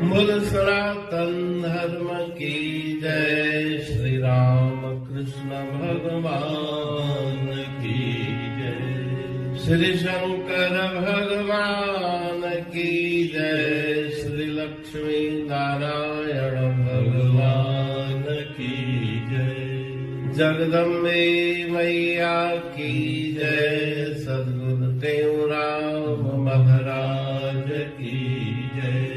बोल सनातन धर्म की जय। श्री राम कृष्ण भगवान की जय। श्री शंकर भगवान की जय। श्री लक्ष्मी नारायण भगवान की जय। जगदम्बे मैया की जय। सद्गुरु देवराम महाराज की जय।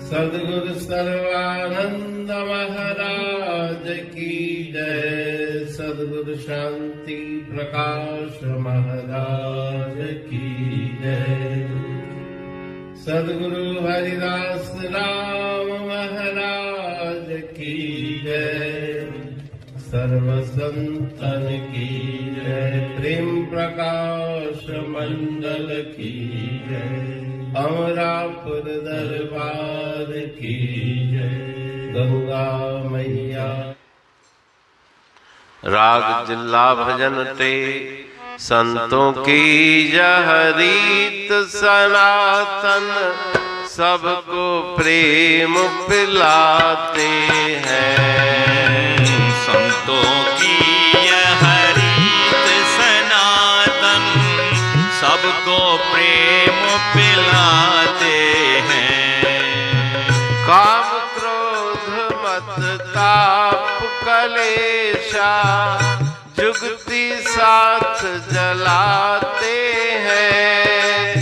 सद्गुरु सर्वानंद महाराज की जय। सद्गुरु शांति प्रकाश महाराज की जय। सद्गुरु हरिदास राम महाराज की जय। सर्व संतन की जय। प्रेम प्रकाश मंडल की जय। अमरापुर दरबार की जय। गंगा मैया। राग जिला भजन ते संतों की यह रीत सनातन सबको प्रेम पिलाते हैं। संतों की यह रीत सनातन सबको प्रेम पिलाते हैं। काम क्रोध मत ताप कलेशा जुगती साथ जलाते हैं।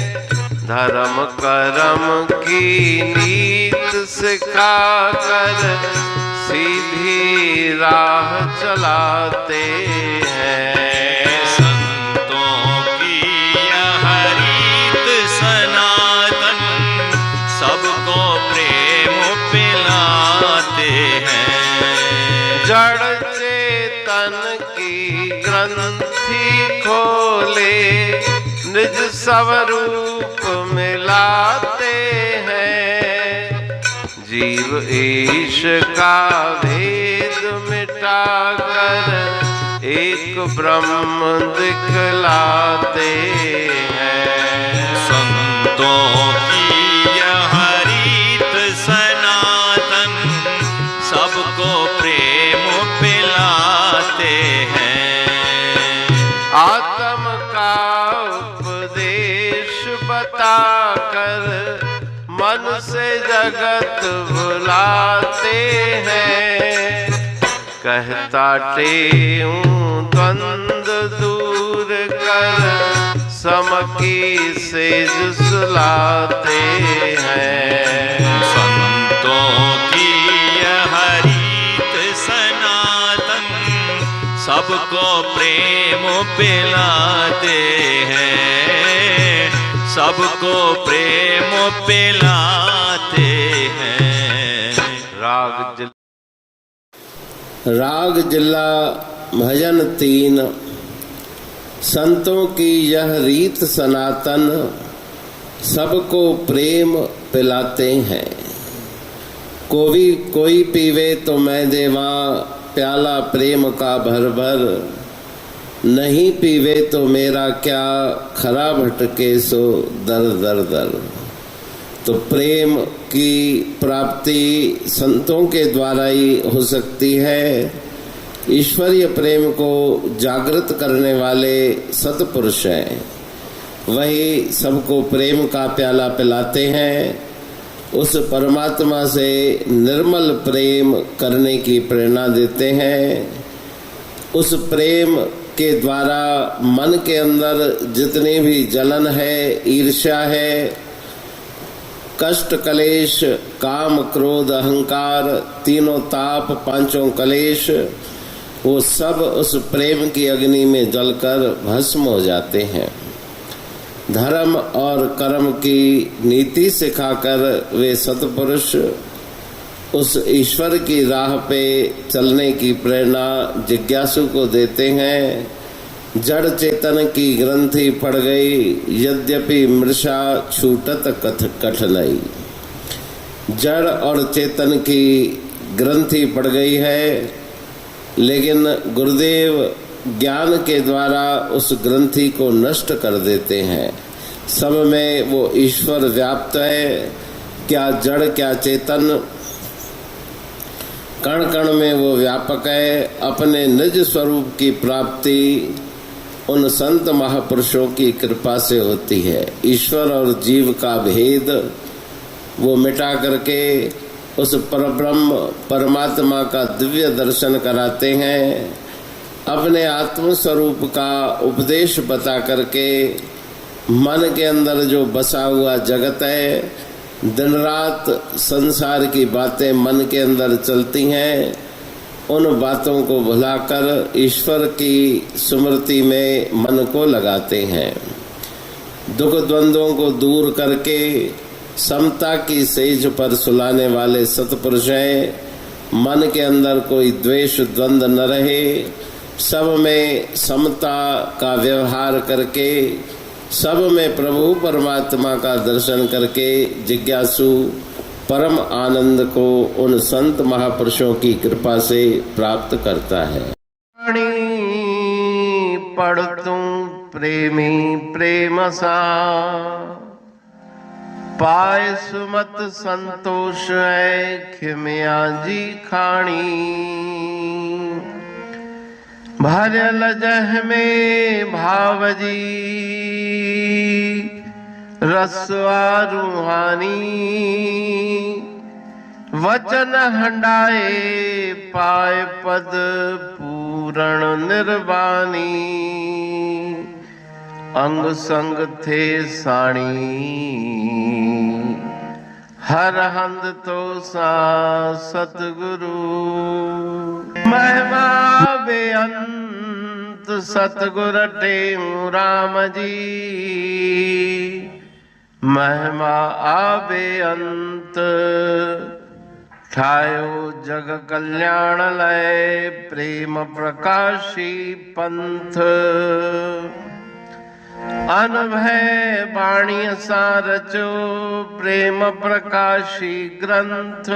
धर्म कर्म की नीत सिखाकर सीधी राह चलाते हैं। संतों की यह रीत सनातन सबको प्रेम पिलाते हैं। जड़ चेतन की ग्रंथि खोले निज स्वरूप मिलाते हैं। जीव ईश का भेद मिटाकर एक ब्रह्म दिखलाते हैं। संतों की यह रीत सनातन सबको प्रेम पिलाते हैं। आत्म का उपदेश बताकर मन से जगत भुलाते हैं। कहता टेऊं द्वंद दूर कर सम की सेज सुलाते हैं। संतों की यह रीत सनातन सबको प्रेम पिलाते हैं। सबको प्रेम पिलाते हैं। राग जिला भजन 3। संतों की यह रीत सनातन सबको प्रेम पिलाते हैं। कोई पीवे तो मैं देवा प्याला प्रेम का भर भर। नहीं पीवे तो मेरा क्या खरा भटके सो दर दर दर। तो प्रेम की प्राप्ति संतों के द्वारा ही हो सकती है। ईश्वरीय प्रेम को जागृत करने वाले सतपुरुष हैं। वही सबको प्रेम का प्याला पिलाते हैं। उस परमात्मा से निर्मल प्रेम करने की प्रेरणा देते हैं। उस प्रेम के द्वारा मन के अंदर जितनी भी जलन है, ईर्ष्या है, कष्ट कलेश, काम क्रोध अहंकार, तीनों ताप, पांचों कलेश, वो सब उस प्रेम की अग्नि में जलकर भस्म हो जाते हैं। धर्म और कर्म की नीति सिखाकर वे सतपुरुष उस ईश्वर की राह पे चलने की प्रेरणा जिज्ञासु को देते हैं। जड़ चेतन की ग्रंथि पड़ गई, यद्यपि मृषा छूटत कठिनाई। जड़ और चेतन की ग्रंथि पड़ गई है, लेकिन गुरुदेव ज्ञान के द्वारा उस ग्रंथि को नष्ट कर देते हैं। सब में वो ईश्वर व्याप्त है, क्या जड़ क्या चेतन, कण कण में वो व्यापक है। अपने निज स्वरूप की प्राप्ति उन संत महापुरुषों की कृपा से होती है। ईश्वर और जीव का भेद वो मिटा करके उस परब्रह्म परमात्मा का दिव्य दर्शन कराते हैं। अपने आत्म स्वरूप का उपदेश बता करके मन के अंदर जो बसा हुआ जगत है, दिन रात संसार की बातें मन के अंदर चलती हैं, उन बातों को भुलाकर ईश्वर की स्मृति में मन को लगाते हैं। दुख द्वंद्वों को दूर करके समता की सेज पर सुलाने वाले सतपुरुष हैं। मन के अंदर कोई द्वेष द्वंद्व न रहे, सब में समता का व्यवहार करके, सब में प्रभु परमात्मा का दर्शन करके जिज्ञासु परम आनंद को उन संत महापुरुषों की कृपा से प्राप्त करता है। पढ़ तू प्रेमी प्रेम सा, पाए सुमत संतोष है खिमिया जी खाणी। भरल जह में भाव जी रसवा रूहानी। वचन हंडाए पाए पद पूरण निर्वाणी। अंग संग थे साणी हर हंद तो सा सतगुरु। महिमा बेअंत सतगुर टेऊ राम जी। महिमा आबे अंत ठायो जग कल्याण लय। प्रेम प्रकाशी पंथ अनभय बाणी सारचो। प्रेम प्रकाशी ग्रंथ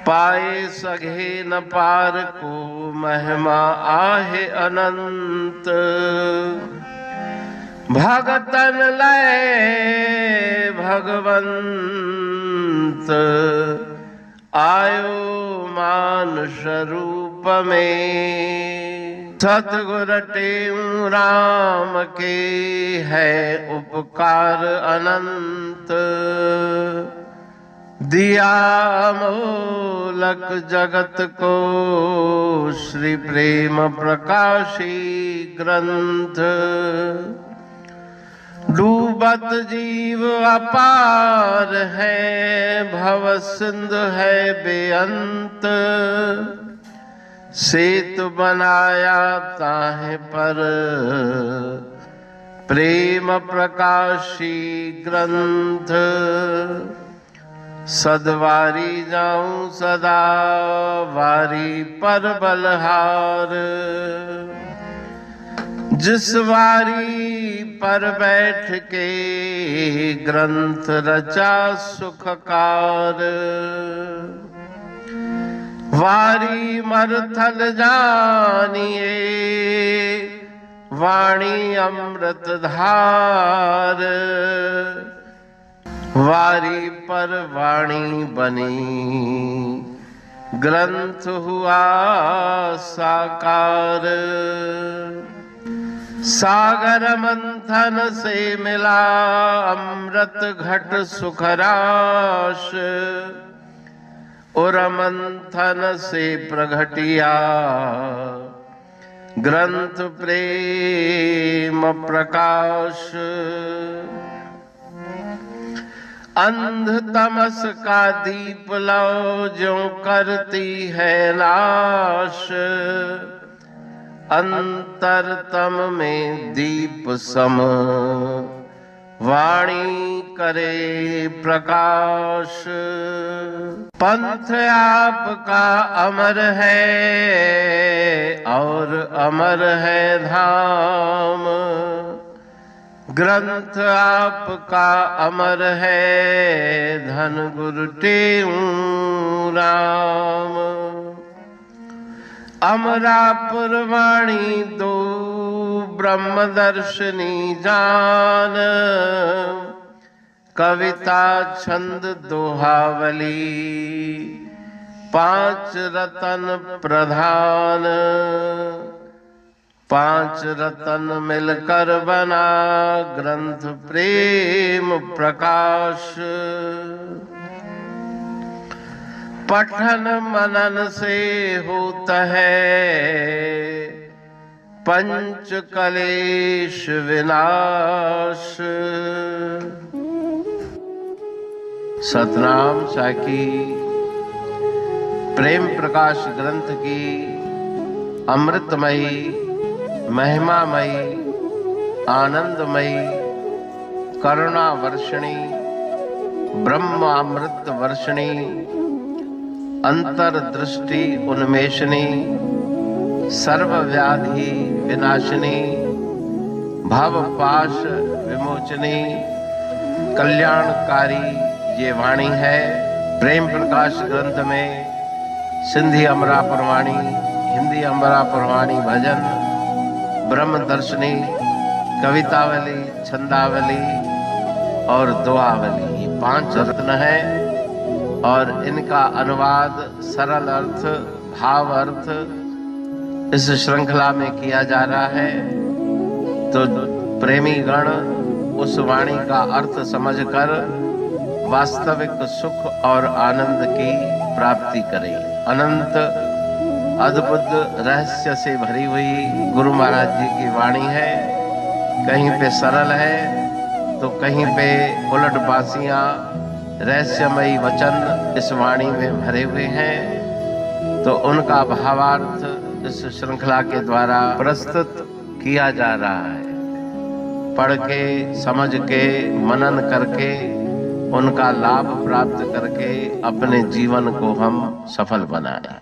पाए सघे न पार को। महिमा आहे अनंत भगतन लय भगवंत। आयो मानुष रूप में। सतगुर टेऊ राम के है उपकार अनंत। दिया मोलक जगत को श्री प्रेम प्रकाशी ग्रंथ। डूबत जीव अपार है भव सिंधु है बेअंत। सेतु बनाया ताहे पर प्रेम प्रकाशी ग्रंथ। सदवारी जाऊं सदा वारी पर बलहार। जिस वारी पर बैठ के ग्रंथ रचा सुखकार। वारी मरथल जानिए वाणी अमृत धार। वारी पर वाणी बनी ग्रंथ हुआ साकार। सागर मंथन से मिला अमृत घट सुखराश। और मंथन से प्रगटिया ग्रंथ प्रेम प्रकाश। अंध तमस का दीप लो जो करती है नाश। अंतरतम में दीप सम वाणी करे प्रकाश। पंथ आपका अमर है और अमर है धाम। ग्रंथ आपका अमर है धन गुरु टेऊ राम। अमरापुर वाणी दो ब्रह्मदर्शनी जान। कविता छंद दोहावली, पांच रतन प्रधान, पांच रतन मिलकर बना ग्रंथ प्रेम प्रकाश। पठन मनन से होता है पंच कलेश विनाश। सतनाम साकी प्रेम प्रकाश ग्रंथ की अमृतमयी, महिमामयी, आनंदमयी, करुणा वर्षिणी, ब्रह्मामृत वर्षिणी, अंतर्दृष्टि उन्मेषणी, सर्वव्याधि विनाशिनी, भवपाश विमोचनी, कल्याणकारी ये वाणी है। प्रेम प्रकाश ग्रंथ में सिंधी अमरा पुरवाणी, हिंदी अमरा पुरवाणी भजन, ब्रह्म दर्शनी, कवितावली, छंदावली और दुआवली, ये पांच रत्न है और इनका अनुवाद सरल अर्थ, भाव अर्थ इस श्रृंखला में किया जा रहा है। तो प्रेमी गण उस वाणी का अर्थ समझकर वास्तविक सुख और आनंद की प्राप्ति करें। अनंत अद्भुत रहस्य से भरी हुई गुरु महाराज जी की वाणी है। कहीं पे सरल है तो कहीं पे उलट बासियां, रहस्यमयी वचन इस वाणी में भरे हुए हैं। तो उनका भावार्थ इस श्रृंखला के द्वारा प्रस्तुत किया जा रहा है। पढ़ के, समझ के, मनन करके, उनका लाभ प्राप्त करके अपने जीवन को हम सफल बनाएं।